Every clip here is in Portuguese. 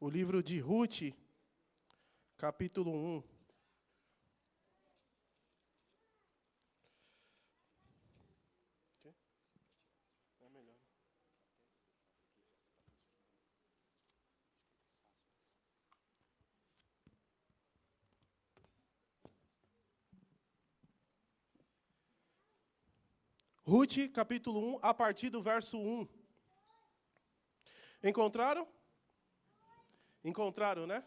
O livro de Ruth, capítulo 1. Ruth, capítulo 1, a partir do verso 1. Encontraram? Encontraram, né?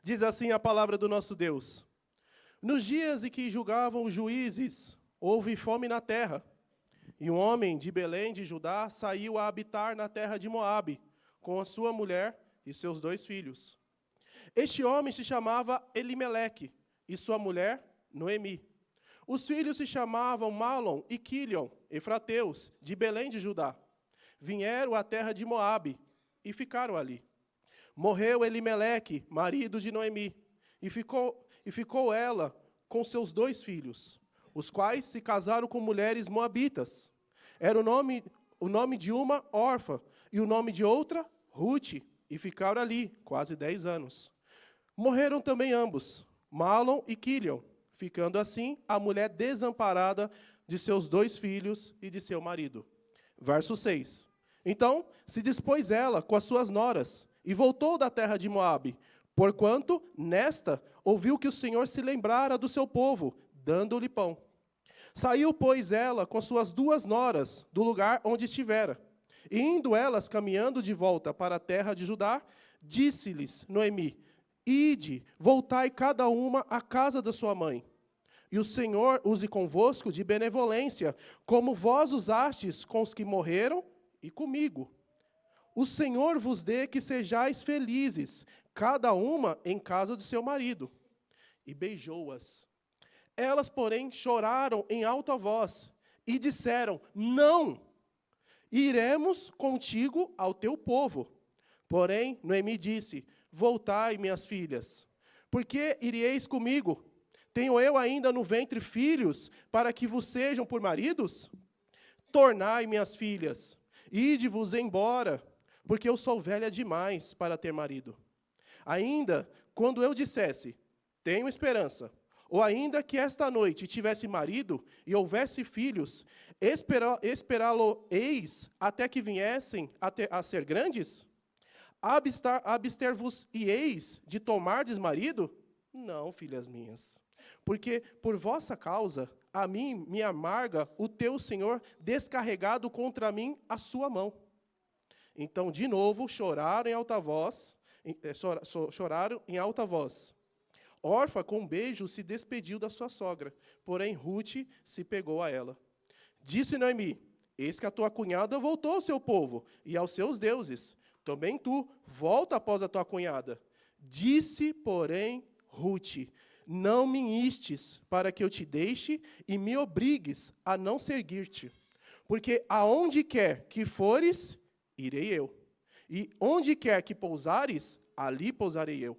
Diz assim a palavra do nosso Deus. Nos dias em que julgavam os juízes, houve fome na terra. E um homem de Belém de Judá saiu a habitar na terra de Moabe, com a sua mulher e seus 2 filhos. Este homem se chamava Elimeleque, e sua mulher, Noemi. Os filhos se chamavam Malom e Quilion, efrateus, de Belém de Judá. Vieram à terra de Moabe e ficaram ali. Morreu Elimeleque, marido de Noemi, e ficou ela com seus 2 filhos, os quais se casaram com mulheres moabitas. Era o nome de uma Orfa, e o nome de outra, Ruth, e ficaram ali quase 10 anos. Morreram também ambos, Malom e Quilion, ficando assim a mulher desamparada de seus 2 filhos e de seu marido. Verso 6. Então se dispôs ela com as suas noras, e voltou da terra de Moabe, porquanto, nesta, ouviu que o Senhor se lembrara do seu povo, dando-lhe pão. Saiu, pois, ela com suas 2 noras do lugar onde estivera. E indo elas caminhando de volta para a terra de Judá, disse-lhes Noemi: Ide, voltai cada uma à casa da sua mãe. E o Senhor use convosco de benevolência, como vós usastes com os que morreram e comigo. O Senhor vos dê que sejais felizes, cada uma em casa do seu marido. E beijou-as. Elas, porém, choraram em alta voz e disseram: Não, iremos contigo ao teu povo. Porém, Noemi disse: Voltai, minhas filhas, porque iríeis comigo? Tenho eu ainda no ventre filhos, para que vos sejam por maridos? Tornai, minhas filhas, ide-vos embora, porque eu sou velha demais para ter marido. Ainda, quando eu dissesse, tenho esperança, ou ainda que esta noite tivesse marido e houvesse filhos, esperá-lo-eis até que viessem a ser grandes? Abster-vos-eis de tomardes marido? Não, filhas minhas. Porque por vossa causa, a mim me amarga o teu Senhor descarregado contra mim a sua mão. Então, de novo, choraram em alta voz. Orfa, com um beijo, se despediu da sua sogra, porém Ruth se pegou a ela. Disse Noemi: Eis que a tua cunhada voltou ao seu povo e aos seus deuses. Também tu, volta após a tua cunhada. Disse, porém, Ruth: Não me instes para que eu te deixe e me obrigues a não seguir-te. Porque aonde quer que fores, irei eu. E onde quer que pousares, ali pousarei eu.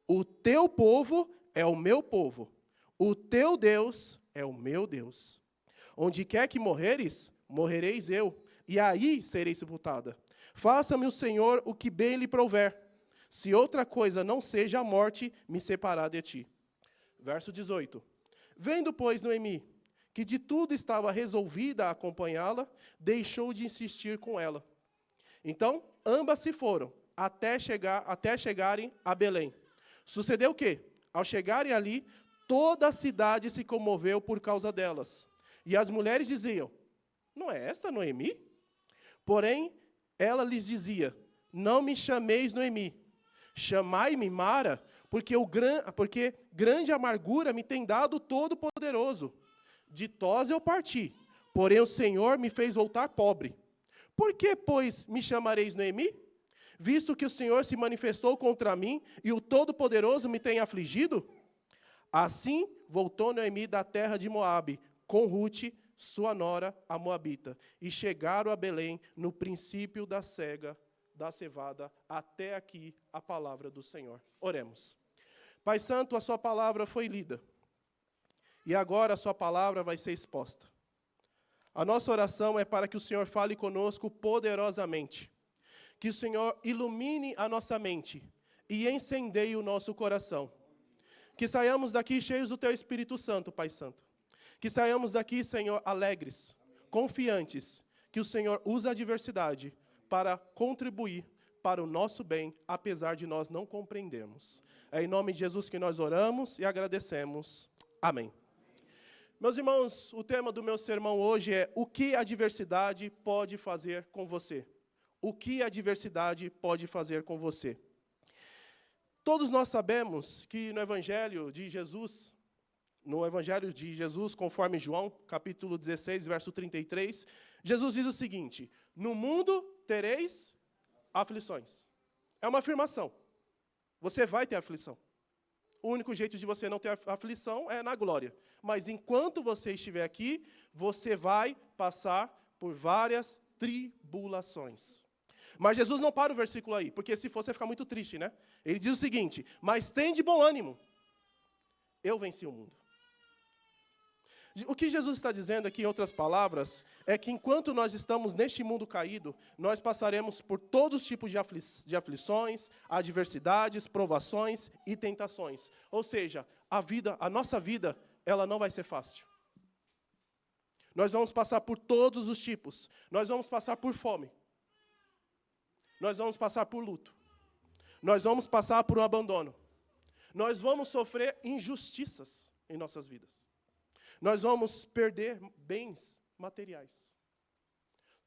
O teu povo é o meu povo. O teu Deus é o meu Deus. Onde quer que morreres, morrereis eu, e aí serei sepultada. Faça-me o Senhor o que bem lhe prouver, se outra coisa não seja a morte me separar de ti. Verso 18. Vendo, pois, Noemi, que de tudo estava resolvida a acompanhá-la, deixou de insistir com ela. Então, ambas se foram, até chegarem a Belém. Sucedeu o quê? Ao chegarem ali, toda a cidade se comoveu por causa delas. E as mulheres diziam: Não é esta Noemi? Porém, ela lhes dizia: Não me chameis Noemi, chamai-me Mara, porque grande amargura me tem dado o Todo-Poderoso. Ditosa eu parti, porém o Senhor me fez voltar pobre. Por que, pois, me chamareis Noemi? Visto que o Senhor se manifestou contra mim e o Todo-Poderoso me tem afligido? Assim voltou Noemi da terra de Moabe, com Ruth, sua nora, a moabita, e chegaram a Belém no princípio da cevada, até aqui a palavra do Senhor. Oremos. Pai Santo, a sua palavra foi lida, e agora a sua palavra vai ser exposta. A nossa oração é para que o Senhor fale conosco poderosamente, que o Senhor ilumine a nossa mente e incendeie o nosso coração. Que saiamos daqui cheios do Teu Espírito Santo, Pai Santo. Que saiamos daqui, Senhor, alegres, confiantes, que o Senhor usa a adversidade para contribuir para o nosso bem, apesar de nós não compreendermos. É em nome de Jesus que nós oramos e agradecemos. Amém. Meus irmãos, o tema do meu sermão hoje é: o que a adversidade pode fazer com você? O que a adversidade pode fazer com você? Todos nós sabemos que no Evangelho de Jesus, conforme João, capítulo 16, verso 33, Jesus diz o seguinte: no mundo tereis aflições. É uma afirmação. Você vai ter aflição. O único jeito de você não ter aflição é na glória. Mas enquanto você estiver aqui, você vai passar por várias tribulações. Mas Jesus não para o versículo aí, porque se fosse, ia ficar muito triste, né? Ele diz o seguinte: mas tem de bom ânimo, eu venci o mundo. O que Jesus está dizendo aqui, em outras palavras, é que enquanto nós estamos neste mundo caído, nós passaremos por todos os tipos de aflições, adversidades, provações e tentações. Ou seja, a nossa vida, ela não vai ser fácil. Nós vamos passar por todos os tipos. Nós vamos passar por fome. Nós vamos passar por luto. Nós vamos passar por um abandono. Nós vamos sofrer injustiças em nossas vidas. Nós vamos perder bens materiais.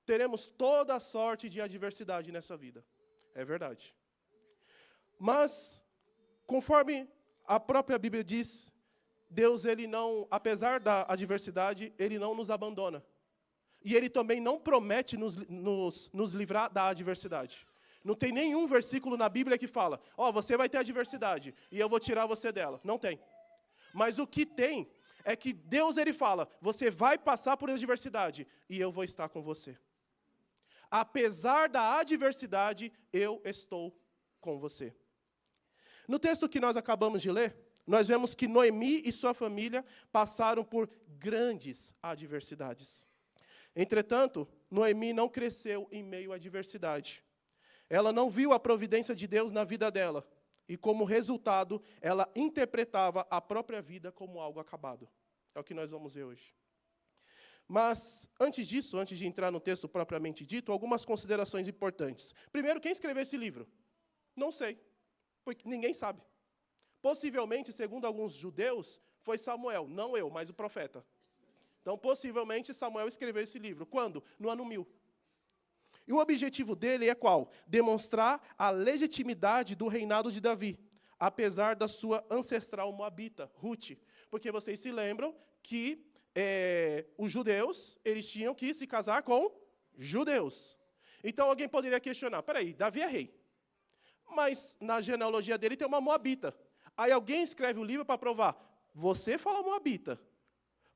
Teremos toda a sorte de adversidade nessa vida. É verdade. Mas, conforme a própria Bíblia diz, Deus, Ele não, apesar da adversidade, Ele não nos abandona. E Ele também não promete nos livrar da adversidade. Não tem nenhum versículo na Bíblia que fala: você vai ter adversidade e eu vou tirar você dela. Não tem. Mas o que tem é que Deus, Ele fala: você vai passar por adversidade e eu vou estar com você. Apesar da adversidade, eu estou com você. No texto que nós acabamos de ler, nós vemos que Noemi e sua família passaram por grandes adversidades. Entretanto, Noemi não cresceu em meio à adversidade. Ela não viu a providência de Deus na vida dela. E, como resultado, ela interpretava a própria vida como algo acabado. É o que nós vamos ver hoje. Mas, antes disso, antes de entrar no texto propriamente dito, algumas considerações importantes. Primeiro, quem escreveu esse livro? Não sei, porque ninguém sabe. Possivelmente, segundo alguns judeus, foi Samuel, não eu, mas o profeta. Então, possivelmente, Samuel escreveu esse livro. Quando? No ano 1000. E o objetivo dele é qual? Demonstrar a legitimidade do reinado de Davi, apesar da sua ancestral moabita, Ruth. Porque vocês se lembram que os judeus, eles tinham que se casar com judeus. Então alguém poderia questionar: peraí, Davi é rei, mas na genealogia dele tem uma moabita. Aí alguém escreve o livro para provar: você fala moabita,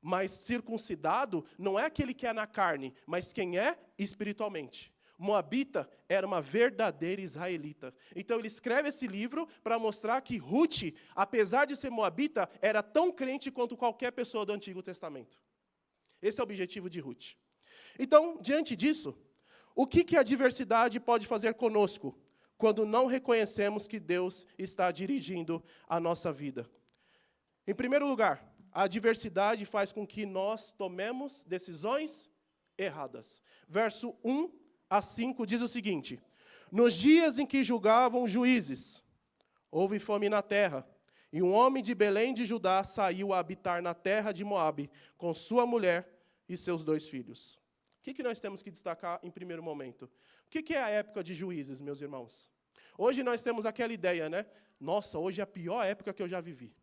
mas circuncidado não é aquele que é na carne, mas quem é espiritualmente. Moabita era uma verdadeira israelita. Então ele escreve esse livro para mostrar que Ruth, apesar de ser moabita, era tão crente quanto qualquer pessoa do Antigo Testamento. Esse é o objetivo de Ruth. Então, diante disso, o que a adversidade pode fazer conosco quando não reconhecemos que Deus está dirigindo a nossa vida? Em primeiro lugar, a adversidade faz com que nós tomemos decisões erradas. Verso 1-5 diz o seguinte: nos dias em que julgavam juízes, houve fome na terra, e um homem de Belém de Judá saiu a habitar na terra de Moabe, com sua mulher e seus 2 filhos. O que nós temos que destacar em primeiro momento? O que é a época de juízes, meus irmãos? Hoje nós temos aquela ideia, né? Nossa, hoje é a pior época que eu já vivi.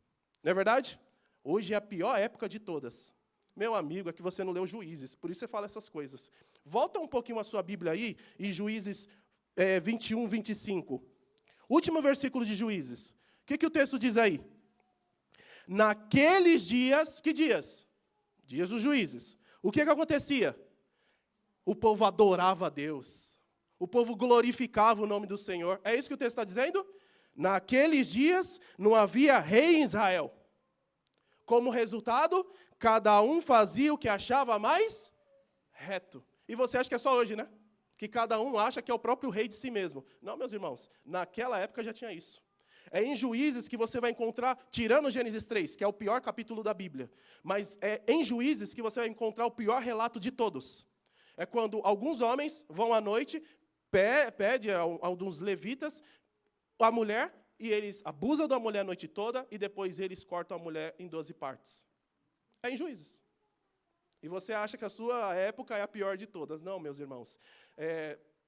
Não é verdade? Hoje é a pior época de todas. Meu amigo, é que você não leu Juízes, por isso você fala essas coisas. Volta um pouquinho a sua Bíblia aí, em Juízes 21, 25. Último versículo de Juízes. O que o texto diz aí? Naqueles dias, que dias? Dias dos juízes. O que acontecia? O povo adorava a Deus. O povo glorificava o nome do Senhor. É isso que o texto está dizendo? Naqueles dias não havia rei em Israel. Como resultado, cada um fazia o que achava mais reto. E você acha que é só hoje, né? que cada um acha que é o próprio rei de si mesmo. Não, meus irmãos, naquela época já tinha isso. É em Juízes que você vai encontrar, tirando Gênesis 3, que é o pior capítulo da Bíblia, mas é em Juízes que você vai encontrar o pior relato de todos. É quando alguns homens vão à noite, pede a alguns levitas a mulher, e eles abusam da mulher a noite toda, e depois eles cortam a mulher em 12 partes. É em Juízes. E você acha que a sua época é a pior de todas. Não, meus irmãos.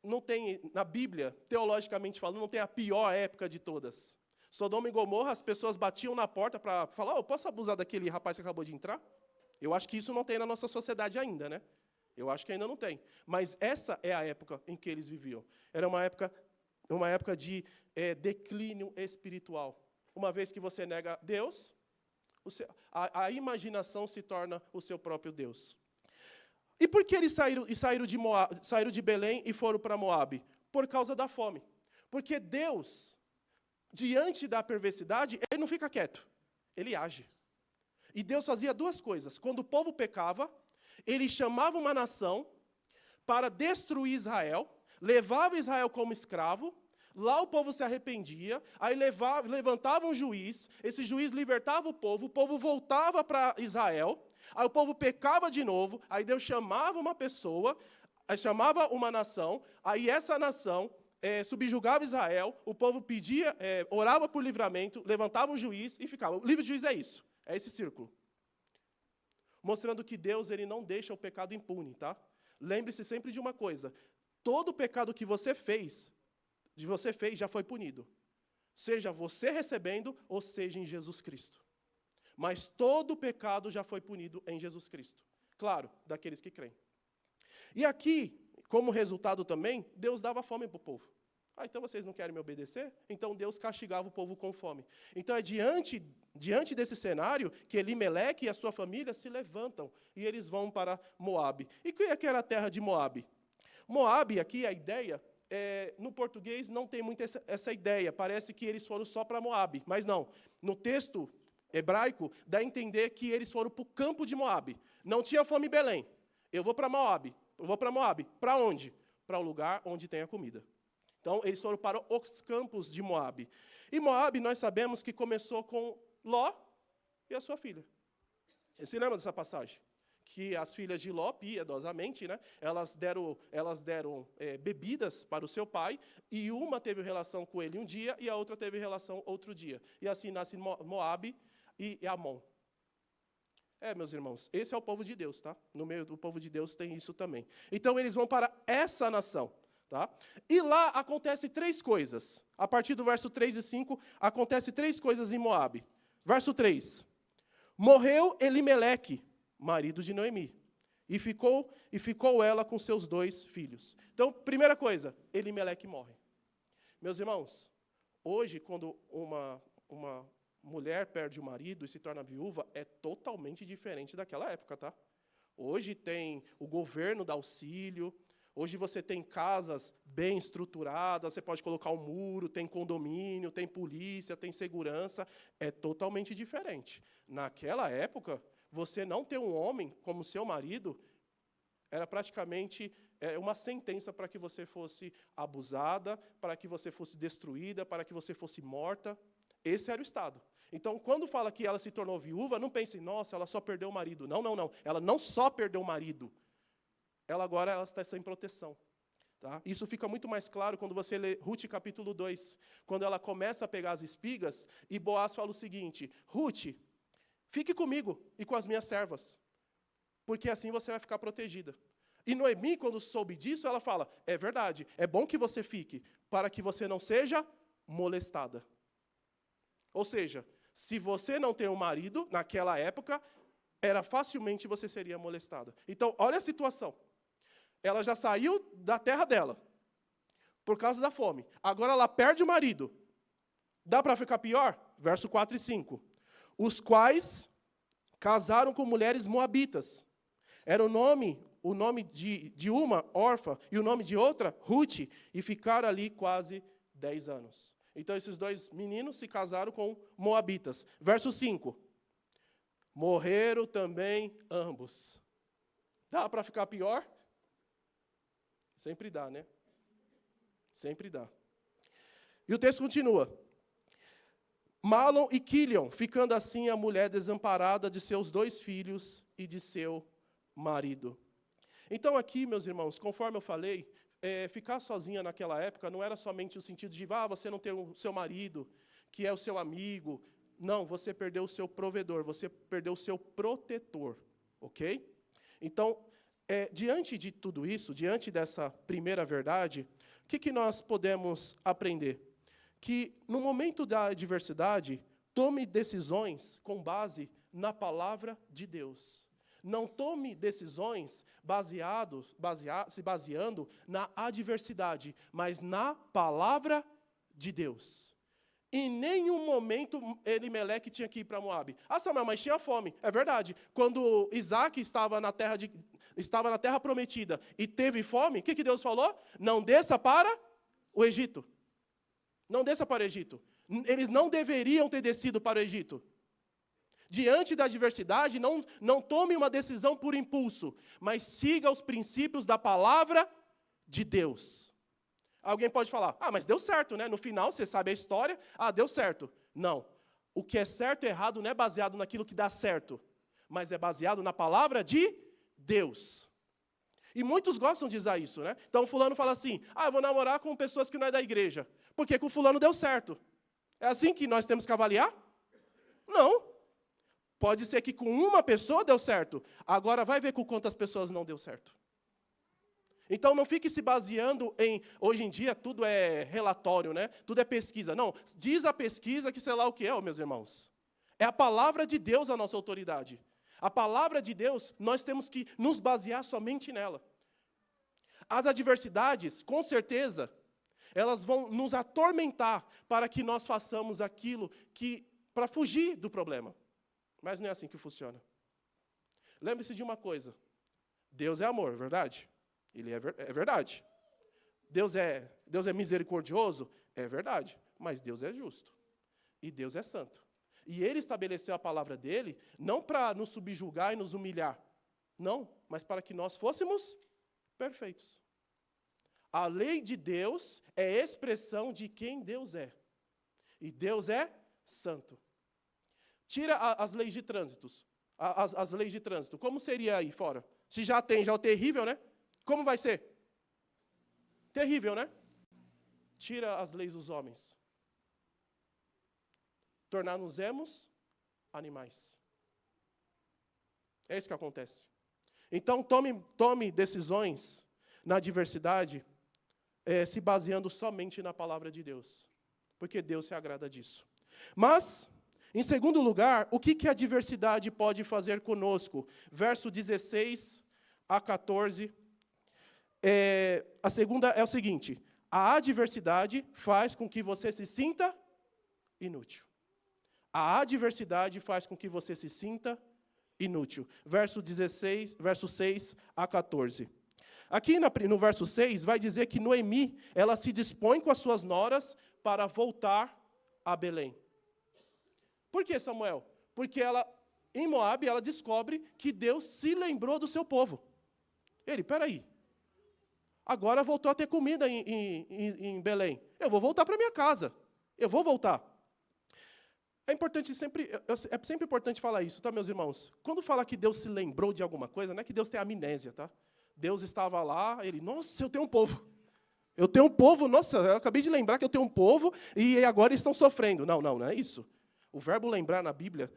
Não tem, na Bíblia, teologicamente falando, não tem a pior época de todas. Sodoma e Gomorra, as pessoas batiam na porta para falar, eu posso abusar daquele rapaz que acabou de entrar? Eu acho que isso não tem na nossa sociedade ainda, né? Eu acho que ainda não tem. Mas essa é a época em que eles viviam. Era uma época de declínio espiritual. Uma vez que você nega Deus, a imaginação se torna o seu próprio Deus. E por que eles saíram de Belém e foram para Moabe? Por causa da fome. Porque Deus, diante da perversidade, ele não fica quieto, ele age. E Deus fazia duas coisas. Quando o povo pecava, ele chamava uma nação para destruir Israel, levava Israel como escravo, lá o povo se arrependia, aí levantava um juiz, esse juiz libertava o povo voltava para Israel, aí o povo pecava de novo, aí Deus chamava uma pessoa, chamava uma nação, aí essa nação subjugava Israel, o povo pedia, orava por livramento, levantava um juiz e ficava. O livro de juiz é isso, é esse círculo. Mostrando que Deus ele não deixa o pecado impune, tá? Lembre-se sempre de uma coisa, todo pecado que você fez já foi punido. Seja você recebendo, ou seja em Jesus Cristo. Mas todo pecado já foi punido em Jesus Cristo. Claro, daqueles que creem. E aqui, como resultado também, Deus dava fome para o povo. Então vocês não querem me obedecer? Então Deus castigava o povo com fome. Então é diante desse cenário que Elimeleque e a sua família se levantam e eles vão para Moabe. E que era a terra de Moabe? Moabe, aqui a ideia, no português não tem muito essa ideia. Parece que eles foram só para Moabe, mas não. No texto hebraico, dá a entender que eles foram para o campo de Moabe. Não tinha fome em Belém. Eu vou para Moabe. Para onde? Para o lugar onde tem a comida. Então, eles foram para os campos de Moabe. E Moabe, nós sabemos que começou com Ló e a sua filha. Você se lembra dessa passagem? Que as filhas de Ló, piedosamente, né, elas deram bebidas para o seu pai, e uma teve relação com ele um dia, e a outra teve relação outro dia. E assim nasce Moabe e Amon. Meus irmãos, esse é o povo de Deus, tá? No meio do povo de Deus tem isso também. Então, eles vão para essa nação. Tá? E lá acontece 3 coisas. A partir do verso 3 e 5, acontece 3 coisas em Moabe. Verso 3. Morreu Elimeleque, marido de Noemi, e ficou ela com seus 2 filhos. Então, primeira coisa, Elimeleque morre. Meus irmãos, hoje, quando uma mulher perde o marido e se torna viúva, é totalmente diferente daquela época, tá? Hoje tem o governo dá auxílio. Hoje você tem casas bem estruturadas, você pode colocar um muro, tem condomínio, tem polícia, tem segurança. É totalmente diferente. Naquela época, você não ter um homem como seu marido era praticamente uma sentença para que você fosse abusada, para que você fosse destruída, para que você fosse morta. Esse era o estado. Então, quando fala que ela se tornou viúva, não pense, nossa, ela só perdeu o marido. Não. Ela não só perdeu o marido. Agora ela está sem proteção. Tá? Isso fica muito mais claro quando você lê Rute capítulo 2, quando ela começa a pegar as espigas, e Boaz fala o seguinte, Rute, fique comigo e com as minhas servas, porque assim você vai ficar protegida. E Noemi, quando soube disso, ela fala, é verdade, é bom que você fique, para que você não seja molestada. Ou seja, se você não tem um marido, naquela época, facilmente você seria molestada. Então, olha a situação. Ela já saiu da terra dela, por causa da fome. Agora ela perde o marido. Dá para ficar pior? Verso 4 e 5. Os quais casaram com mulheres moabitas. Era o nome de uma, Orfa, e o nome de outra, Rute, e ficaram ali quase 10 anos. Então, esses 2 meninos se casaram com moabitas. Verso 5. Morreram também ambos. Dá para ficar pior? Sempre dá, né? Sempre dá. E o texto continua. Malom e Quilion, ficando assim a mulher desamparada de seus 2 filhos e de seu marido. Então aqui, meus irmãos, conforme eu falei, ficar sozinha naquela época não era somente o sentido de, você não tem o seu marido, que é o seu amigo. Não, você perdeu o seu provedor, você perdeu o seu protetor, ok? Então, diante de tudo isso, diante dessa primeira verdade, o que nós podemos aprender? Que no momento da adversidade, tome decisões com base na palavra de Deus. Não tome decisões se baseando na adversidade, mas na palavra de Deus. Em nenhum momento Elimeleque tinha que ir para Moabe. Samuel, mas tinha fome. É verdade. Quando Isaac estava na terra prometida e teve fome, o que Deus falou? Não desça para o Egito. Não desça para o Egito. Eles não deveriam ter descido para o Egito. Diante da adversidade, não tome uma decisão por impulso, mas siga os princípios da palavra de Deus. Alguém pode falar, mas deu certo, né? No final, você sabe a história, deu certo. Não. O que é certo e errado não é baseado naquilo que dá certo, mas é baseado na palavra de Deus. E muitos gostam de usar isso, né? Então, fulano fala assim, eu vou namorar com pessoas que não é da igreja, porque com fulano deu certo. É assim que nós temos que avaliar? Não. Pode ser que com uma pessoa deu certo, agora vai ver com quantas pessoas não deu certo. Então, não fique se baseando hoje em dia, tudo é relatório, né? Tudo é pesquisa. Não, diz a pesquisa que sei lá o que é, meus irmãos. É a palavra de Deus a nossa autoridade. A palavra de Deus, nós temos que nos basear somente nela. As adversidades, com certeza, elas vão nos atormentar para que nós façamos aquilo para fugir do problema. Mas não é assim que funciona. Lembre-se de uma coisa. Deus é amor, verdade? Ele é verdade. Deus é misericordioso? É verdade. Mas Deus é justo. E Deus é santo. E Ele estabeleceu a palavra dEle, não para nos subjugar e nos humilhar. Não, mas para que nós fôssemos perfeitos. A lei de Deus é expressão de quem Deus é. E Deus é santo. Tira as leis de trânsito. As leis de trânsito. Como seria aí fora? Se já é o terrível, né? Como vai ser? Terrível, né? Tira as leis dos homens. Tornar-nos-emos animais. É isso que acontece. Então, tome decisões na adversidade, se baseando somente na palavra de Deus. Porque Deus se agrada disso. Mas, em segundo lugar, o que a adversidade pode fazer conosco? Verso 16 a 14. A segunda é o seguinte: a adversidade faz com que você se sinta inútil. A adversidade faz com que você se sinta inútil. Verso 6 a 14. Aqui no verso 6 vai dizer que Noemi, ela se dispõe com as suas noras para voltar a Belém. Por que, Samuel? Porque em Moabe, ela descobre que Deus se lembrou do seu povo. Peraí, agora voltou a ter comida em Belém. Eu vou voltar para minha casa. Eu vou voltar. É sempre importante falar isso, tá, meus irmãos? Quando fala que Deus se lembrou de alguma coisa, não é que Deus tem amnésia, tá? Deus estava lá, nossa, eu tenho um povo. Eu tenho um povo, nossa, eu acabei de lembrar que eu tenho um povo e agora eles estão sofrendo. Não é isso. O verbo lembrar na Bíblia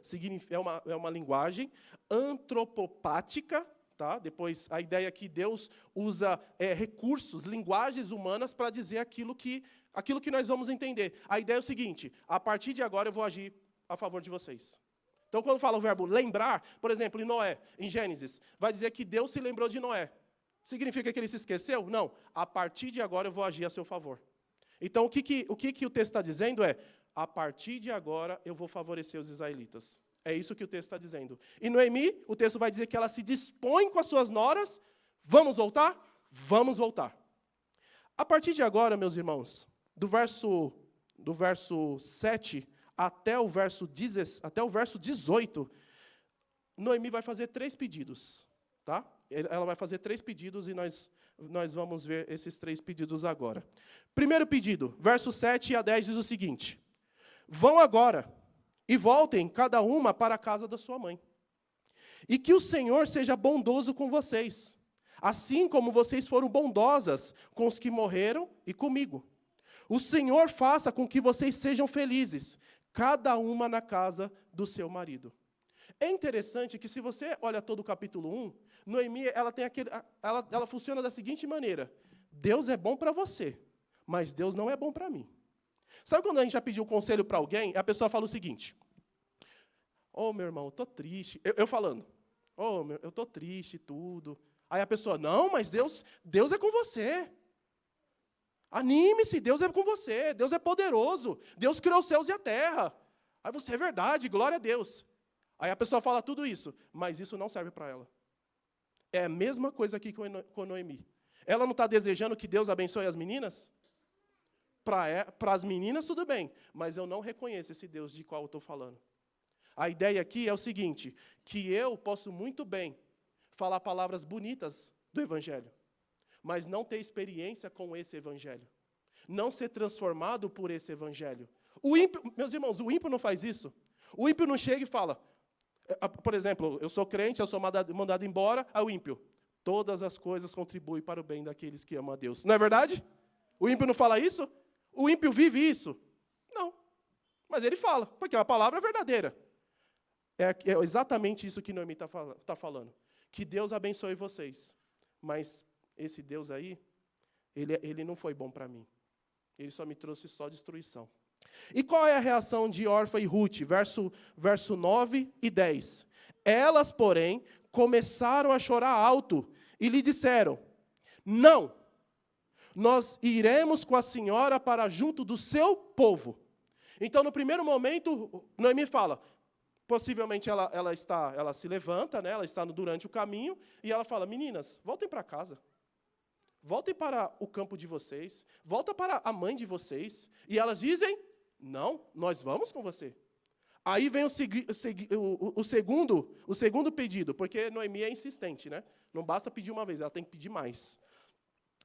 é uma linguagem antropopática, tá? Depois, a ideia é que Deus usa recursos, linguagens humanas para dizer aquilo que nós vamos entender. A ideia é o seguinte: a partir de agora eu vou agir a favor de vocês. Então, quando fala o verbo lembrar, por exemplo, em Noé, em Gênesis, vai dizer que Deus se lembrou de Noé. Significa que ele se esqueceu? Não. A partir de agora eu vou agir a seu favor. Então, o que o texto está dizendo é: a partir de agora eu vou favorecer os israelitas. É isso que o texto está dizendo. E Noemi, o texto vai dizer que ela se dispõe com as suas noras. Vamos voltar? Vamos voltar. A partir de agora, meus irmãos, do verso 7 até o verso 18, Noemi vai fazer 3 pedidos. Tá? Ela vai fazer 3 pedidos e nós nós vamos ver esses 3 pedidos agora. Primeiro pedido, versos 7 a 10 diz o seguinte: vão agora e voltem cada uma para a casa da sua mãe. E que o Senhor seja bondoso com vocês, assim como vocês foram bondosas com os que morreram e comigo. O Senhor faça com que vocês sejam felizes, cada uma na casa do seu marido. É interessante que, se você olha todo o capítulo 1, Noemi, ela funciona da seguinte maneira: Deus é bom para você, mas Deus não é bom para mim. Sabe quando a gente já pediu conselho para alguém, a pessoa fala o seguinte: meu irmão, eu estou triste. Eu falando, eu estou triste e tudo. Aí a pessoa, não, mas Deus é com você. Anime-se, Deus é com você, Deus é poderoso, Deus criou os céus e a terra. Aí você, é verdade, glória a Deus. Aí a pessoa fala tudo isso, mas isso não serve para ela. É a mesma coisa aqui com Noemi. Ela não está desejando que Deus abençoe as meninas? Para as meninas, tudo bem, mas eu não reconheço esse Deus de qual eu estou falando. A ideia aqui é o seguinte, que eu posso muito bem falar palavras bonitas do Evangelho, mas não ter experiência com esse Evangelho, não ser transformado por esse Evangelho. O ímpio, meus irmãos, o ímpio não faz isso. O ímpio não chega e fala, por exemplo, eu sou crente, eu sou mandado embora, aí o ímpio, todas as coisas contribuem para o bem daqueles que amam a Deus. Não é verdade? O ímpio não fala isso? O ímpio vive isso? Não. Mas ele fala, porque a palavra é verdadeira. É exatamente isso que Noemi está falando. Que Deus abençoe vocês. Mas esse Deus aí, ele não foi bom para mim. Ele só me trouxe só destruição. E qual é a reação de Orfa e Ruth? Verso 9 e 10. Elas, porém, começaram a chorar alto e lhe disseram, não, nós iremos com a senhora para junto do seu povo. Então, no primeiro momento, Noemi fala, possivelmente ela se levanta, né, ela está durante o caminho, e ela fala, meninas, voltem para casa. Voltem para o campo de vocês, volta para a mãe de vocês. E elas dizem, não, nós vamos com você. Aí vem o segundo pedido, porque Noemi é insistente, né? Não basta pedir uma vez, ela tem que pedir mais.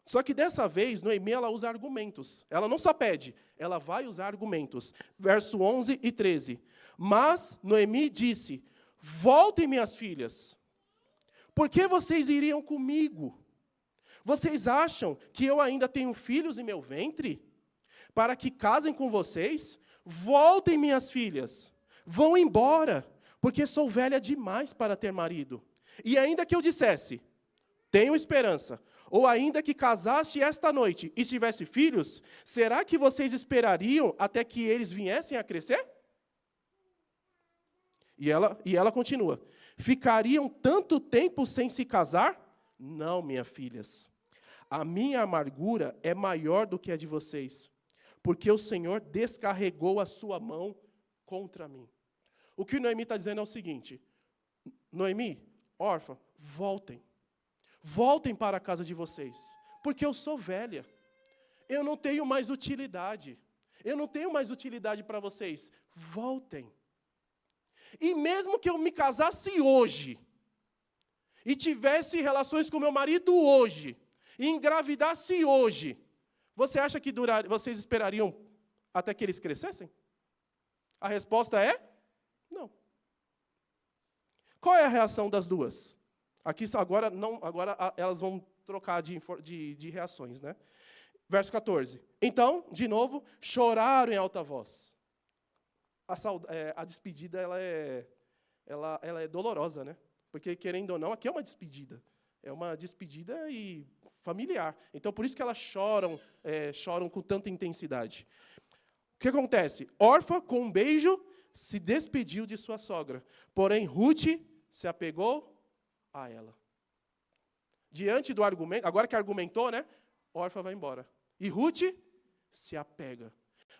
Só que dessa vez, Noemi, ela usa argumentos. Ela não só pede, ela vai usar argumentos. Verso 11 e 13. Mas Noemi disse, voltem, minhas filhas. Por que vocês iriam comigo? Vocês acham que eu ainda tenho filhos em meu ventre? Para que casem com vocês? Voltem, minhas filhas. Vão embora, porque sou velha demais para ter marido. E ainda que eu dissesse, tenho esperança, ou ainda que casaste esta noite e tivesse filhos, será que vocês esperariam até que eles viessem a crescer? E ela continua, ficariam tanto tempo sem se casar? Não, minhas filhas. A minha amargura é maior do que a de vocês, porque o Senhor descarregou a sua mão contra mim. O que Noemi está dizendo é o seguinte, Noemi, Orfa, voltem. Voltem para a casa de vocês, porque eu sou velha. Eu não tenho mais utilidade. Eu não tenho mais utilidade para vocês. Voltem. E mesmo que eu me casasse hoje, e tivesse relações com meu marido hoje, e engravidasse hoje, você acha que vocês esperariam até que eles crescessem? A resposta é não. Qual é a reação das duas? Aqui agora elas vão trocar de reações, né? Verso 14. Então, de novo, choraram em alta voz. A despedida ela é dolorosa, né? Porque, querendo ou não, aqui é uma despedida. É uma despedida e familiar. Então, por isso que elas choram com tanta intensidade. O que acontece? Orfa, com um beijo, se despediu de sua sogra. Porém, Ruth se apegou a ela. Diante do argumento, agora que argumentou, né? Orfa vai embora. E Ruth se apega.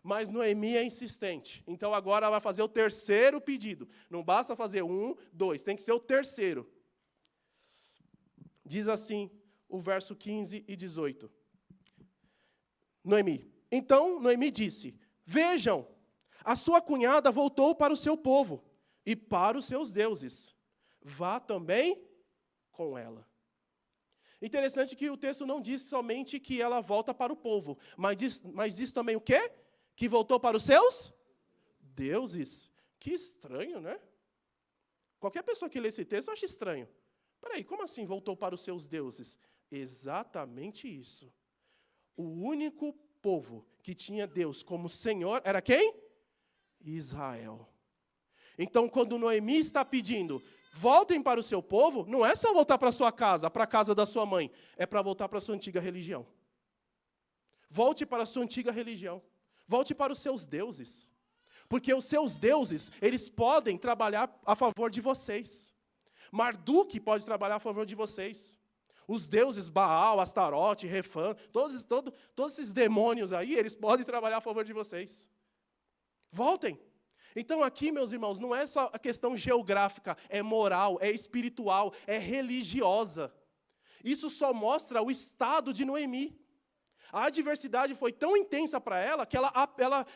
Mas Noemi é insistente. Então agora ela vai fazer o terceiro pedido. Não basta fazer 1, 2, tem que ser o terceiro. Diz assim o verso 15 e 18. Noemi. Então Noemi disse, vejam, a sua cunhada voltou para o seu povo e para os seus deuses. Vá também com ela. Interessante que o texto não diz somente que ela volta para o povo, mas diz também o quê? Que voltou para os seus deuses. Que estranho, né? Qualquer pessoa que lê esse texto acha estranho. Peraí, como assim voltou para os seus deuses? Exatamente isso. O único povo que tinha Deus como Senhor era quem? Israel. Então, quando Noemi está pedindo, voltem para o seu povo, não é só voltar para a sua casa, para a casa da sua mãe, é para voltar para a sua antiga religião. Volte para a sua antiga religião. Volte para os seus deuses. Porque os seus deuses, eles podem trabalhar a favor de vocês. Marduk pode trabalhar a favor de vocês. Os deuses Baal, Astarote, Refã, todos esses demônios aí, eles podem trabalhar a favor de vocês. Voltem. Então aqui, meus irmãos, não é só a questão geográfica, é moral, é espiritual, é religiosa. Isso só mostra o estado de Noemi. A adversidade foi tão intensa para ela que ela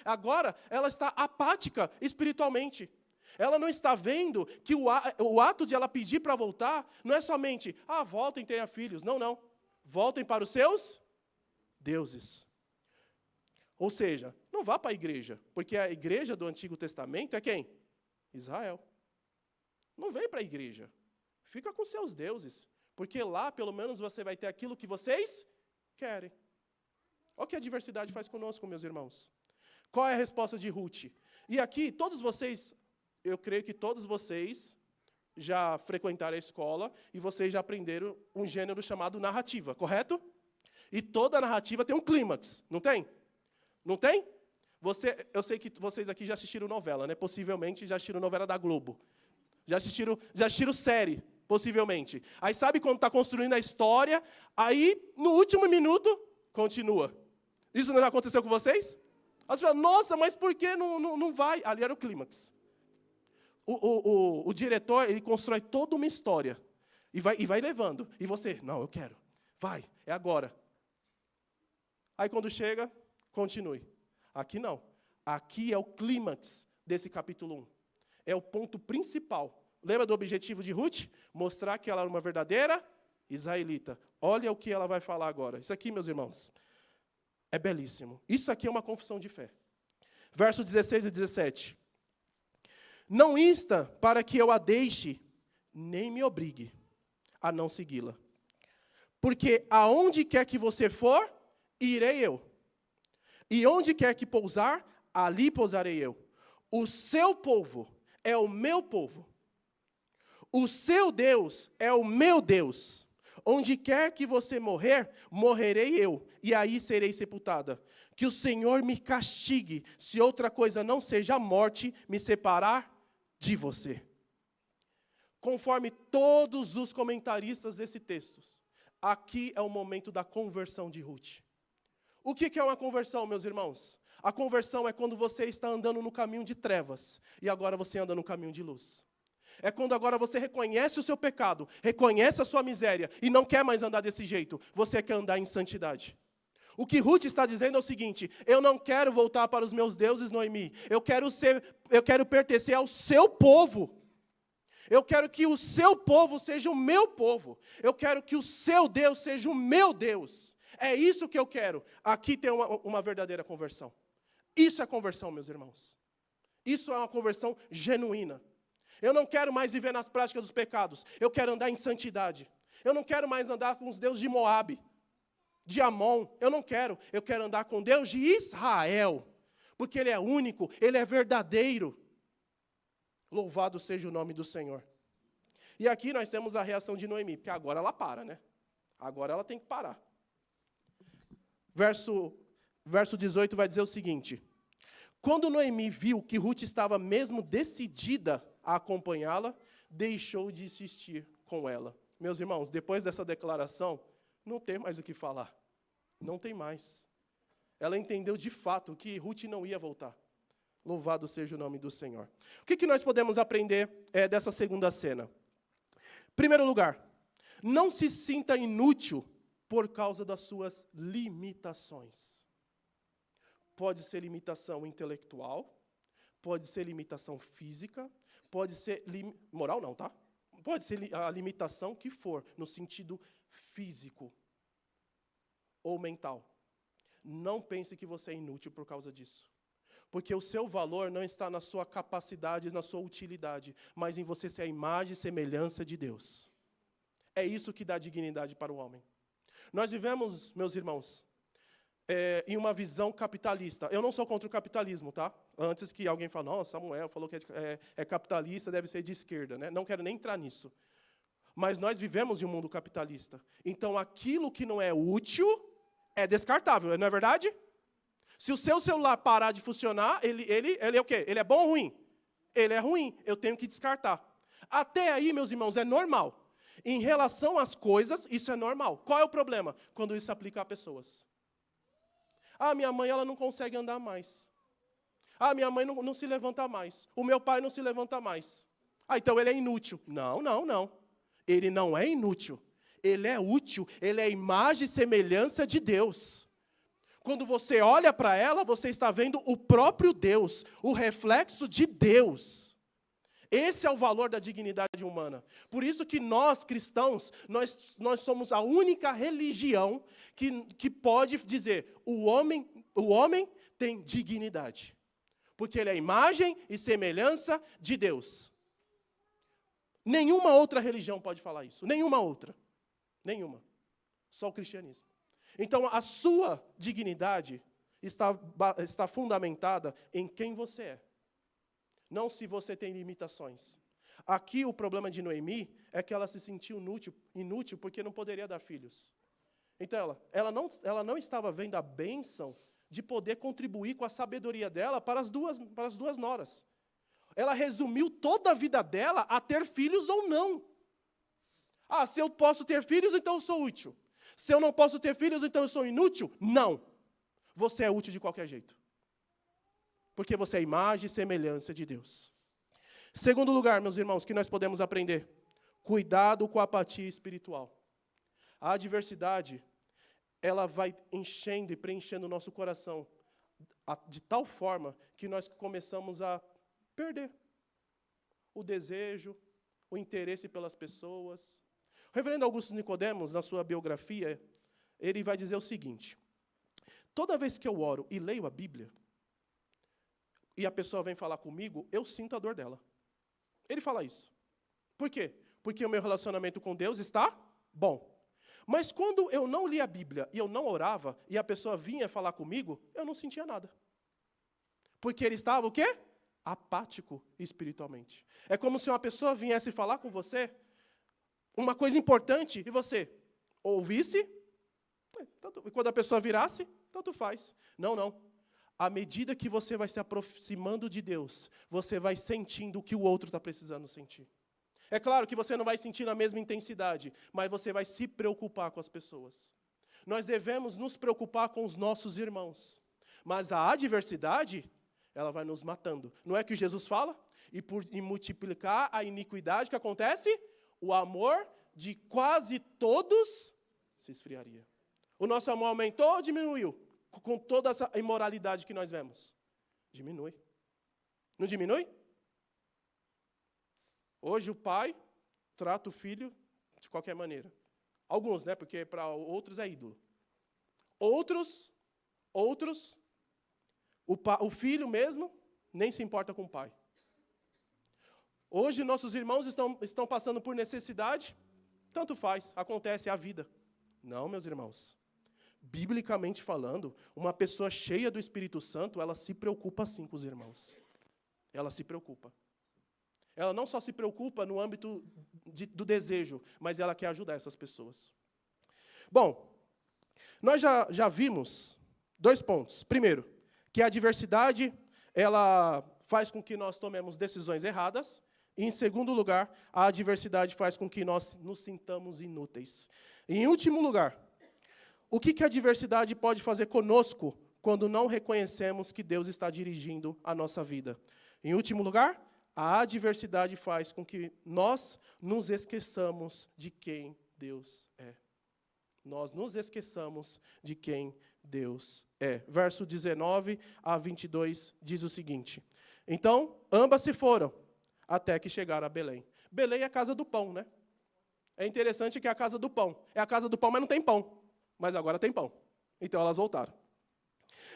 agora está apática espiritualmente. Ela não está vendo que o ato de ela pedir para voltar não é somente, voltem, tenha filhos. Não, não. Voltem para os seus deuses. Ou seja, não vá para a igreja, porque a igreja do Antigo Testamento é quem? Israel. Não vem para a igreja. Fica com seus deuses, porque lá, pelo menos, você vai ter aquilo que vocês querem. Olha o que a diversidade faz conosco, meus irmãos. Qual é a resposta de Ruth? E aqui, todos vocês, eu creio que todos vocês já frequentaram a escola e vocês já aprenderam um gênero chamado narrativa, correto? E toda narrativa tem um clímax, não tem? Não tem? Eu sei que vocês aqui já assistiram novela, né? Possivelmente já assistiram novela da Globo. Já assistiram série, possivelmente. Aí sabe quando está construindo a história, aí no último minuto, continua. Isso não já aconteceu com vocês? Aí você fala, nossa, mas por que não vai? Ali era o clímax. O diretor, ele constrói toda uma história. E vai levando. E você, não, eu quero. Vai, é agora. Aí quando chega, continue. Aqui não. Aqui é o clímax desse capítulo 1. É o ponto principal. Lembra do objetivo de Ruth? Mostrar que ela era uma verdadeira israelita. Olha o que ela vai falar agora. Isso aqui, meus irmãos, é belíssimo. Isso aqui é uma confissão de fé. Verso 16 e 17. Não insta para que eu a deixe, nem me obrigue a não segui-la. Porque aonde quer que você for, irei eu. E onde quer que pousar, ali pousarei eu. O seu povo é o meu povo. O seu Deus é o meu Deus. Onde quer que você morrer, morrerei eu, e aí serei sepultada. Que o Senhor me castigue, se outra coisa não seja a morte, me separar de você. Conforme todos os comentaristas desse texto, aqui é o momento da conversão de Ruth. O que é uma conversão, meus irmãos? A conversão é quando você está andando no caminho de trevas, e agora você anda no caminho de luz. É quando agora você reconhece o seu pecado, reconhece a sua miséria, e não quer mais andar desse jeito, você quer andar em santidade. O que Ruth está dizendo é o seguinte, eu não quero voltar para os meus deuses, Noemi, eu quero pertencer ao seu povo. Eu quero que o seu povo seja o meu povo. Eu quero que o seu Deus seja o meu Deus. É isso que eu quero. Aqui tem uma verdadeira conversão. Isso é conversão, meus irmãos. Isso é uma conversão genuína. Eu não quero mais viver nas práticas dos pecados. Eu quero andar em santidade. Eu não quero mais andar com os deuses de Moabe, de Amon. Eu não quero. Eu quero andar com Deus de Israel. Porque Ele é único, Ele é verdadeiro. Louvado seja o nome do Senhor. E aqui nós temos a reação de Noemi, porque agora ela para, né? Agora ela tem que parar. Verso 18 vai dizer o seguinte. Quando Noemi viu que Ruth estava mesmo decidida a acompanhá-la, deixou de insistir com ela. Meus irmãos, depois dessa declaração, não tem mais o que falar. Não tem mais. Ela entendeu de fato que Ruth não ia voltar. Louvado seja o nome do Senhor. O que nós podemos aprender dessa segunda cena? Primeiro lugar, não se sinta inútil por causa das suas limitações. Pode ser limitação intelectual, pode ser limitação física, pode ser moral não, tá? Pode ser a limitação que for, no sentido físico ou mental, não pense que você é inútil por causa disso. Porque o seu valor não está na sua capacidade, na sua utilidade, mas em você ser a imagem e semelhança de Deus. É isso que dá dignidade para o homem. Nós vivemos, meus irmãos, em uma visão capitalista. Eu não sou contra o capitalismo, tá? Antes que alguém fale, nossa, Samuel falou que é capitalista, deve ser de esquerda, né? Não quero nem entrar nisso. Mas nós vivemos em um mundo capitalista. Então, aquilo que não é útil é descartável, não é verdade? Se o seu celular parar de funcionar, ele é o quê? Ele é bom ou ruim? Ele é ruim, eu tenho que descartar. Até aí, meus irmãos, é normal. Em relação às coisas, isso é normal. Qual é o problema? Quando isso aplica a pessoas. Ah, minha mãe ela não consegue andar mais. Ah, minha mãe não se levanta mais. O meu pai não se levanta mais. Ah, então ele é inútil. Não. Ele não é inútil. Ele é útil. Ele é a imagem e semelhança de Deus. Quando você olha para ela, você está vendo o próprio Deus, o reflexo de Deus. Esse é o valor da dignidade humana. Por isso que nós, cristãos, nós somos a única religião que pode dizer o homem tem dignidade. Porque ele é a imagem e semelhança de Deus. Nenhuma outra religião pode falar isso. Nenhuma outra. Nenhuma. Só o cristianismo. Então, a sua dignidade está fundamentada em quem você é. Não se você tem limitações. Aqui o problema de Noemi é que ela se sentiu inútil porque não poderia dar filhos. Então ela não estava vendo a bênção de poder contribuir com a sabedoria dela para as duas noras. Ela resumiu toda a vida dela a ter filhos ou não. Ah, se eu posso ter filhos, então eu sou útil. Se eu não posso ter filhos, então eu sou inútil? Não. Você é útil de qualquer jeito. Porque você é a imagem e semelhança de Deus. Segundo lugar, meus irmãos, que nós podemos aprender. Cuidado com a apatia espiritual. A adversidade, ela vai enchendo e preenchendo o nosso coração de tal forma que nós começamos a perder o desejo, o interesse pelas pessoas. O reverendo Augusto Nicodemos, na sua biografia, ele vai dizer o seguinte: toda vez que eu oro e leio a Bíblia, e a pessoa vem falar comigo, eu sinto a dor dela. Ele fala isso. Por quê? Porque o meu relacionamento com Deus está bom. Mas quando eu não lia a Bíblia e eu não orava, e a pessoa vinha falar comigo, eu não sentia nada. Porque ele estava o quê? Apático espiritualmente. É como se uma pessoa viesse falar com você uma coisa importante e você ouvisse, e quando a pessoa virasse, tanto faz. Não. À medida que você vai se aproximando de Deus, você vai sentindo o que o outro está precisando sentir. É claro que você não vai sentir na mesma intensidade, mas você vai se preocupar com as pessoas. Nós devemos nos preocupar com os nossos irmãos. Mas a adversidade, ela vai nos matando. Não é que Jesus fala? E multiplicar a iniquidade, o que acontece? O amor de quase todos se esfriaria. O nosso amor aumentou ou diminuiu? Com toda essa imoralidade que nós vemos. Diminui. Não diminui? Hoje o pai trata o filho de qualquer maneira. Alguns, né? Porque para outros é ídolo. Outros, o filho mesmo nem se importa com o pai. Hoje nossos irmãos estão passando por necessidade, tanto faz, acontece, é a vida. Não, meus irmãos. Biblicamente falando, uma pessoa cheia do Espírito Santo, ela se preocupa sim com os irmãos. Ela se preocupa. Ela não só se preocupa no âmbito do desejo, mas ela quer ajudar essas pessoas. Bom, nós já vimos 2 pontos. Primeiro, que a adversidade, ela faz com que nós tomemos decisões erradas. E, em segundo lugar, a adversidade faz com que nós nos sintamos inúteis. E, em último lugar, o que a adversidade pode fazer conosco quando não reconhecemos que Deus está dirigindo a nossa vida? Em último lugar, a adversidade faz com que nós nos esqueçamos de quem Deus é. Nós nos esqueçamos de quem Deus é. Verso 19 a 22 diz o seguinte: então, ambas se foram, até que chegaram a Belém. Belém é a casa do pão, né? É interessante que é a casa do pão. É a casa do pão, mas não tem pão. Mas agora tem pão. Então elas voltaram.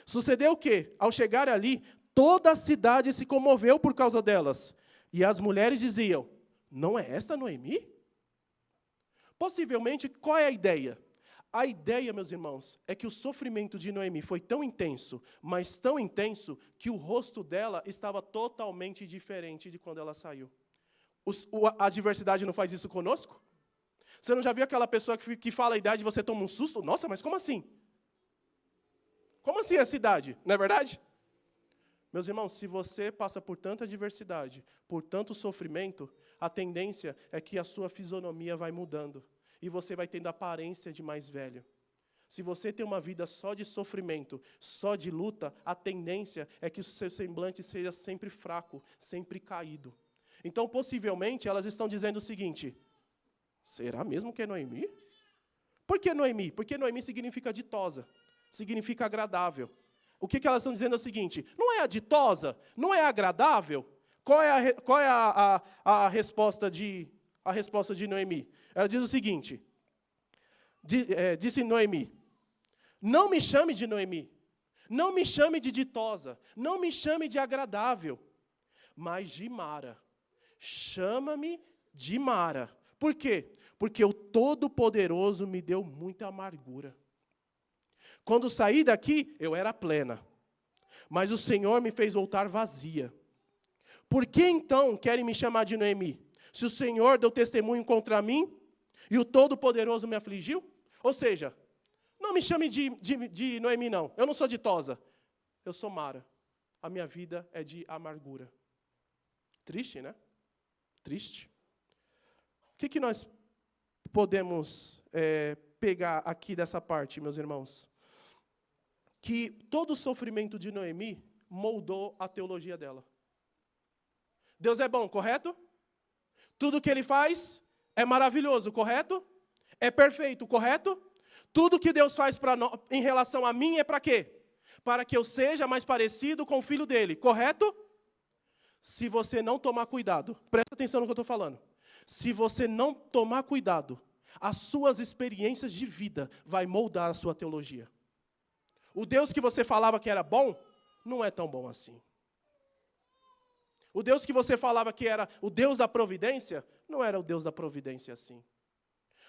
Sucedeu o quê? Ao chegar ali, toda a cidade se comoveu por causa delas. E as mulheres diziam, não é esta Noemi? Possivelmente, qual é a ideia? A ideia, meus irmãos, é que o sofrimento de Noemi foi tão intenso, mas tão intenso, que o rosto dela estava totalmente diferente de quando ela saiu. A adversidade não faz isso conosco? Você não já viu aquela pessoa que fala a idade e você toma um susto? Nossa, mas como assim? Como assim essa idade? Não é verdade? Meus irmãos, se você passa por tanta adversidade, por tanto sofrimento, a tendência é que a sua fisionomia vai mudando. E você vai tendo a aparência de mais velho. Se você tem uma vida só de sofrimento, só de luta, a tendência é que o seu semblante seja sempre fraco, sempre caído. Então, possivelmente, elas estão dizendo o seguinte, será mesmo que é Noemi? Por que Noemi? Porque Noemi significa ditosa, significa agradável. O que elas estão dizendo é o seguinte, não é a ditosa? Não é agradável? Qual é a resposta de Noemi? Ela diz o seguinte, disse Noemi, não me chame de Noemi, não me chame de ditosa, não me chame de agradável, mas de Mara. Chama-me de Mara. Por quê? Porque o Todo-Poderoso me deu muita amargura. Quando saí daqui, eu era plena, mas o Senhor me fez voltar vazia. Por que então querem me chamar de Noemi? Se o Senhor deu testemunho contra mim, e o Todo-Poderoso me afligiu? Ou seja, não me chame de Noemi, não. Eu não sou ditosa. Eu sou Mara. A minha vida é de amargura. Triste, né? Triste. O que nós podemos pegar aqui dessa parte, meus irmãos? Que todo o sofrimento de Noemi moldou a teologia dela. Deus é bom, correto? Tudo que Ele faz é maravilhoso, correto? É perfeito, correto? Tudo que Deus faz em relação a mim é para quê? Para que eu seja mais parecido com o Filho dEle, correto? Se você não tomar cuidado, presta atenção no que eu estou falando. Se você não tomar cuidado, as suas experiências de vida vai moldar a sua teologia. O Deus que você falava que era bom, não é tão bom assim. O Deus que você falava que era o Deus da providência, não era o Deus da providência assim.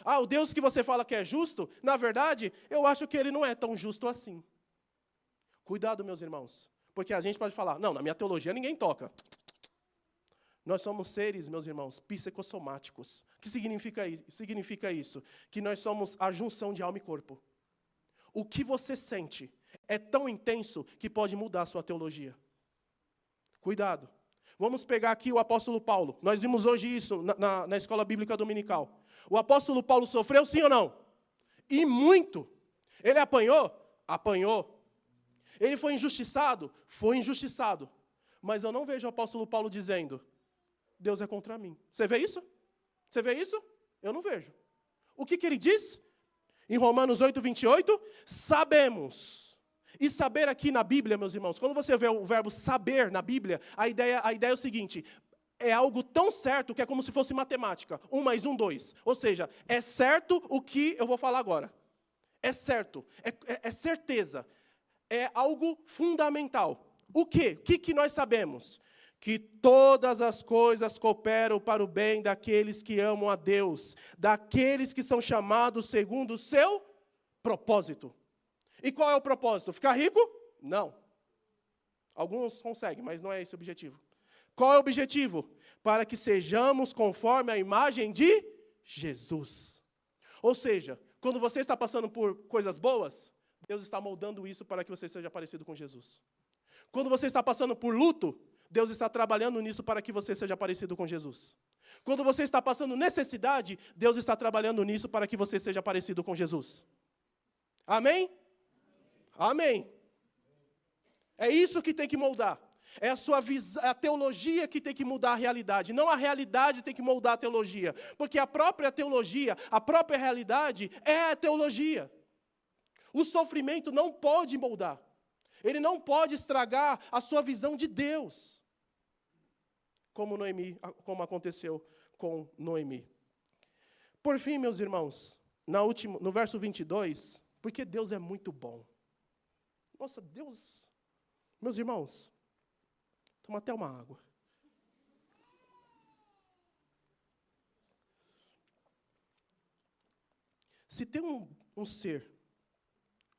Ah, o Deus que você fala que é justo, na verdade, eu acho que Ele não é tão justo assim. Cuidado, meus irmãos, porque a gente pode falar, não, na minha teologia ninguém toca. Nós somos seres, meus irmãos, psicossomáticos. O que significa isso? Que nós somos a junção de alma e corpo. O que você sente é tão intenso que pode mudar a sua teologia. Cuidado. Vamos pegar aqui o apóstolo Paulo. Nós vimos hoje isso na escola bíblica dominical. O apóstolo Paulo sofreu, sim ou não? E muito. Ele apanhou? Apanhou. Ele foi injustiçado? Foi injustiçado. Mas eu não vejo o apóstolo Paulo dizendo, Deus é contra mim. Você vê isso? Você vê isso? Eu não vejo. O que ele diz? Em Romanos 8:28, sabemos. E saber aqui na Bíblia, meus irmãos, quando você vê o verbo saber na Bíblia, a ideia é o seguinte, é algo tão certo que é como se fosse matemática. 1 mais 1, 2. Ou seja, é certo o que eu vou falar agora. É certo, é certeza. É algo fundamental. O quê? O que nós sabemos? Que todas as coisas cooperam para o bem daqueles que amam a Deus, daqueles que são chamados segundo o seu propósito. E qual é o propósito? Ficar rico? Não. Alguns conseguem, mas não é esse o objetivo. Qual é o objetivo? Para que sejamos conforme a imagem de Jesus. Ou seja, quando você está passando por coisas boas, Deus está moldando isso para que você seja parecido com Jesus. Quando você está passando por luto, Deus está trabalhando nisso para que você seja parecido com Jesus. Quando você está passando necessidade, Deus está trabalhando nisso para que você seja parecido com Jesus. Amém? Amém. É isso que tem que moldar. É a sua visão, a teologia que tem que mudar a realidade. Não a realidade tem que moldar a teologia. Porque a própria teologia, a própria realidade é a teologia. O sofrimento não pode moldar. Ele não pode estragar a sua visão de Deus. Como aconteceu com Noemi. Por fim, meus irmãos, no verso 22, porque Deus é muito bom. Nossa, Deus, meus irmãos, toma até uma água. Se tem um ser,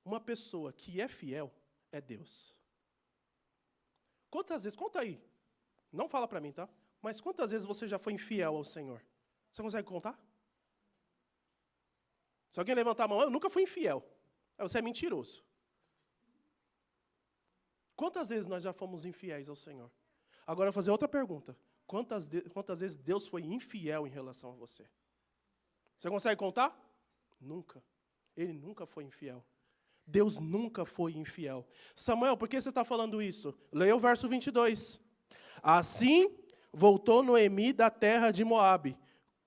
uma pessoa que é fiel, é Deus. Quantas vezes, conta aí, não fala para mim, tá? Mas quantas vezes você já foi infiel ao Senhor? Você consegue contar? Se alguém levantar a mão, eu nunca fui infiel. Você é mentiroso. Quantas vezes nós já fomos infiéis ao Senhor? Agora eu vou fazer outra pergunta. Quantas vezes Deus foi infiel em relação a você? Você consegue contar? Nunca. Ele nunca foi infiel. Deus nunca foi infiel. Samuel, por que você está falando isso? Leia o verso 22. Assim voltou Noemi da terra de Moabe,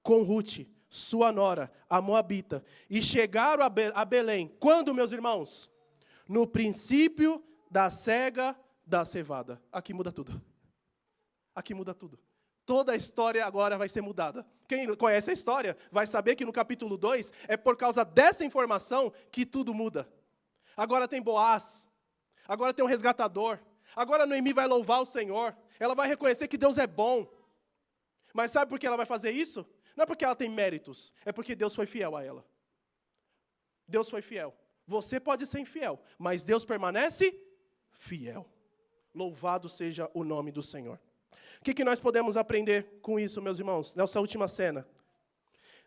com Rute, sua nora, a moabita, e chegaram a Belém. Quando, meus irmãos? No princípio da cega da cevada. Aqui muda tudo. Aqui muda tudo. Toda a história agora vai ser mudada. Quem conhece a história vai saber que no capítulo 2 é por causa dessa informação que tudo muda. Agora tem Boaz, agora tem um resgatador, agora Noemi vai louvar o Senhor, ela vai reconhecer que Deus é bom. Mas sabe por que ela vai fazer isso? Não é porque ela tem méritos, é porque Deus foi fiel a ela. Deus foi fiel. Você pode ser infiel, mas Deus permanece fiel. Louvado seja o nome do Senhor. O que nós podemos aprender com isso, meus irmãos, nessa última cena?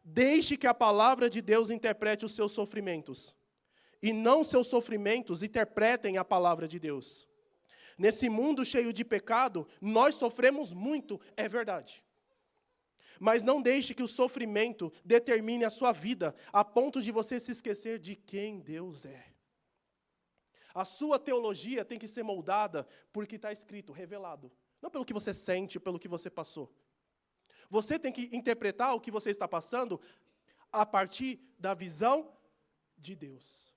Deixe que a palavra de Deus interprete os seus sofrimentos, e não seus sofrimentos interpretem a palavra de Deus. Nesse mundo cheio de pecado, nós sofremos muito, é verdade. Mas não deixe que o sofrimento determine a sua vida, a ponto de você se esquecer de quem Deus é. A sua teologia tem que ser moldada por que está escrito, revelado. Não pelo que você sente, pelo que você passou. Você tem que interpretar o que você está passando a partir da visão de Deus.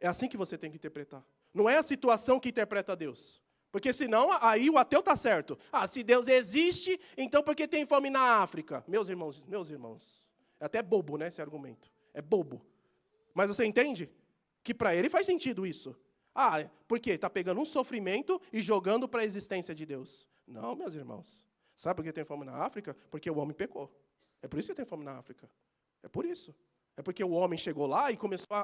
É assim que você tem que interpretar. Não é a situação que interpreta Deus. Porque senão, aí o ateu está certo. Se Deus existe, então por que tem fome na África? Meus irmãos, é até bobo, né, esse argumento. É bobo. Mas você entende? Que para ele faz sentido isso. Por quê? Está pegando um sofrimento e jogando para a existência de Deus. Não, meus irmãos. Sabe por que tem fome na África? Porque o homem pecou. É por isso que tem fome na África. É por isso. É porque o homem chegou lá e começou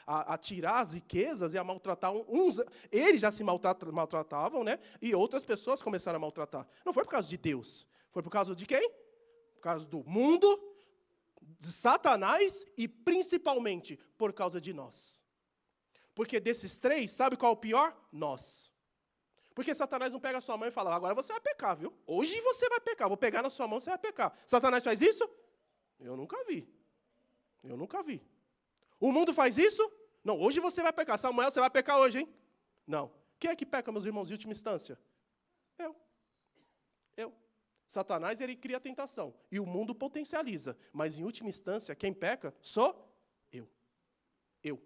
a tirar as riquezas e a maltratar uns. Eles já se maltratavam, né? E outras pessoas começaram a maltratar. Não foi por causa de Deus. Foi por causa de quem? Por causa do mundo, de Satanás e principalmente por causa de nós. Porque desses três, sabe qual é o pior? Nós. Porque Satanás não pega a sua mão e fala, agora você vai pecar, viu? Hoje você vai pecar, vou pegar na sua mão, você vai pecar. Satanás faz isso? Eu nunca vi. Eu nunca vi. O mundo faz isso? Não, hoje você vai pecar. Samuel, você vai pecar hoje, hein? Não. Quem é que peca, meus irmãos, em última instância? Eu. Satanás, ele cria a tentação. E o mundo potencializa. Mas, em última instância, quem peca sou eu.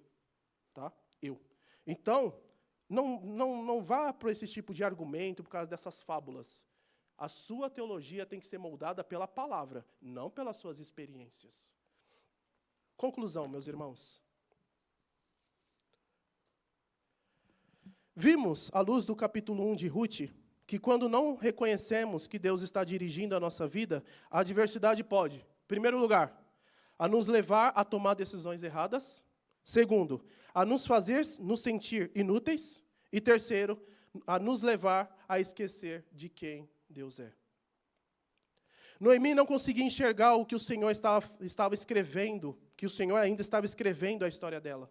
Tá? Eu. Então, não vá para esse tipo de argumento por causa dessas fábulas. A sua teologia tem que ser moldada pela palavra, não pelas suas experiências. Conclusão, meus irmãos. Vimos, à luz do capítulo 1 de Rute, que quando não reconhecemos que Deus está dirigindo a nossa vida, a adversidade pode, em primeiro lugar, a nos levar a tomar decisões erradas. Segundo, a nos fazer nos sentir inúteis. E terceiro, a nos levar a esquecer de quem Deus é. Noemi não conseguia enxergar o que o Senhor estava escrevendo, que o Senhor ainda estava escrevendo a história dela.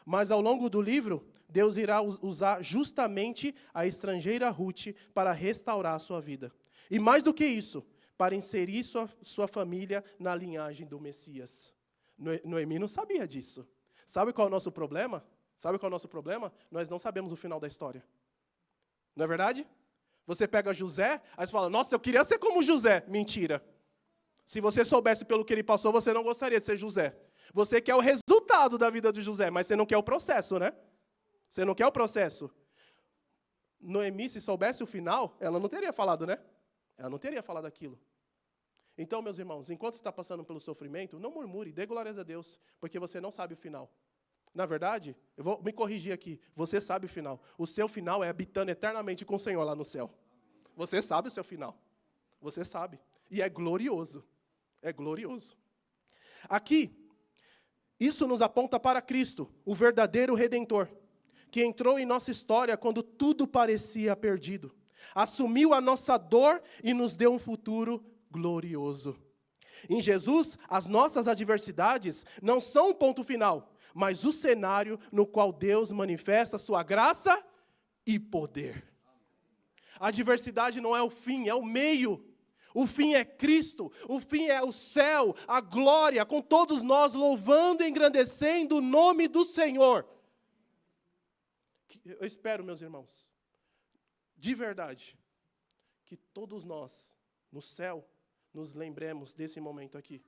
Mas ao longo do livro, Deus irá usar justamente a estrangeira Rute para restaurar a sua vida. E mais do que isso, para inserir sua família na linhagem do Messias. Noemi não sabia disso. Sabe qual é o nosso problema? Nós não sabemos o final da história. Não é verdade? Você pega José, aí você fala, nossa, eu queria ser como José. Mentira. Se você soubesse pelo que ele passou, você não gostaria de ser José. Você quer o resultado da vida de José, mas você não quer o processo, né? Você não quer o processo. Noemi, se soubesse o final, ela não teria falado, né? Ela não teria falado aquilo. Então, meus irmãos, enquanto você está passando pelo sofrimento, não murmure, dê glórias a Deus, porque você não sabe o final. Na verdade, eu vou me corrigir aqui, você sabe o final. O seu final é habitando eternamente com o Senhor lá no céu. Você sabe o seu final. Você sabe. E é glorioso. É glorioso. Aqui, isso nos aponta para Cristo, o verdadeiro Redentor, que entrou em nossa história quando tudo parecia perdido. Assumiu a nossa dor e nos deu um futuro glorioso. Em Jesus, as nossas adversidades não são o ponto final, mas o cenário no qual Deus manifesta sua graça e poder. A adversidade não é o fim, é o meio. O fim é Cristo, o fim é o céu, a glória, com todos nós louvando e engrandecendo o nome do Senhor. Eu espero, meus irmãos, de verdade, que todos nós, no céu, nos lembremos desse momento aqui.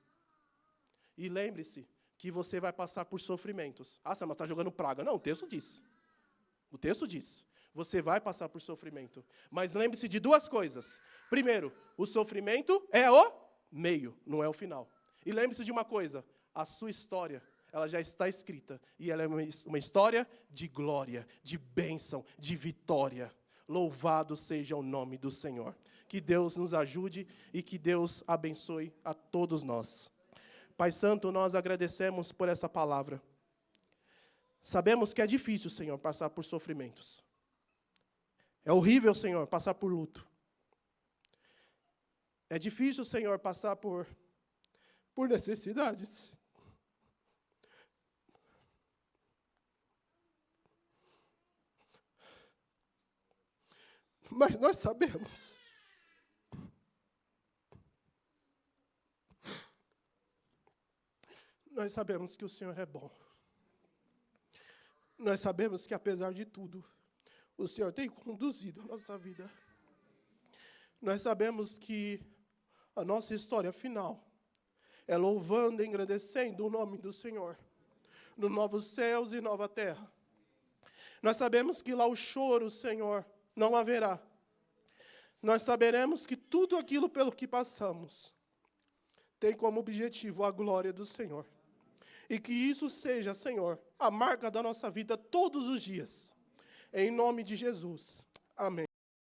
E lembre-se que você vai passar por sofrimentos. Ah, Samuel, está jogando praga. Não, o texto diz. O texto diz. Você vai passar por sofrimento. Mas lembre-se de duas coisas. Primeiro, o sofrimento é o meio, não é o final. E lembre-se de uma coisa. A sua história, ela já está escrita. E ela é uma história de glória, de bênção, de vitória. Louvado seja o nome do Senhor. Que Deus nos ajude e que Deus abençoe a todos nós. Pai Santo, nós agradecemos por essa palavra. Sabemos que é difícil, Senhor, passar por sofrimentos. É horrível, Senhor, passar por luto. É difícil, Senhor, passar por necessidades. Mas nós sabemos que o Senhor é bom. Nós sabemos que, apesar de tudo, o Senhor tem conduzido a nossa vida. Nós sabemos que a nossa história final é louvando e engrandecendo o nome do Senhor, no novos céus e nova terra. Nós sabemos que lá o choro, Senhor, não haverá. Nós saberemos que tudo aquilo pelo que passamos tem como objetivo a glória do Senhor. E que isso seja, Senhor, a marca da nossa vida todos os dias. Em nome de Jesus. Amém.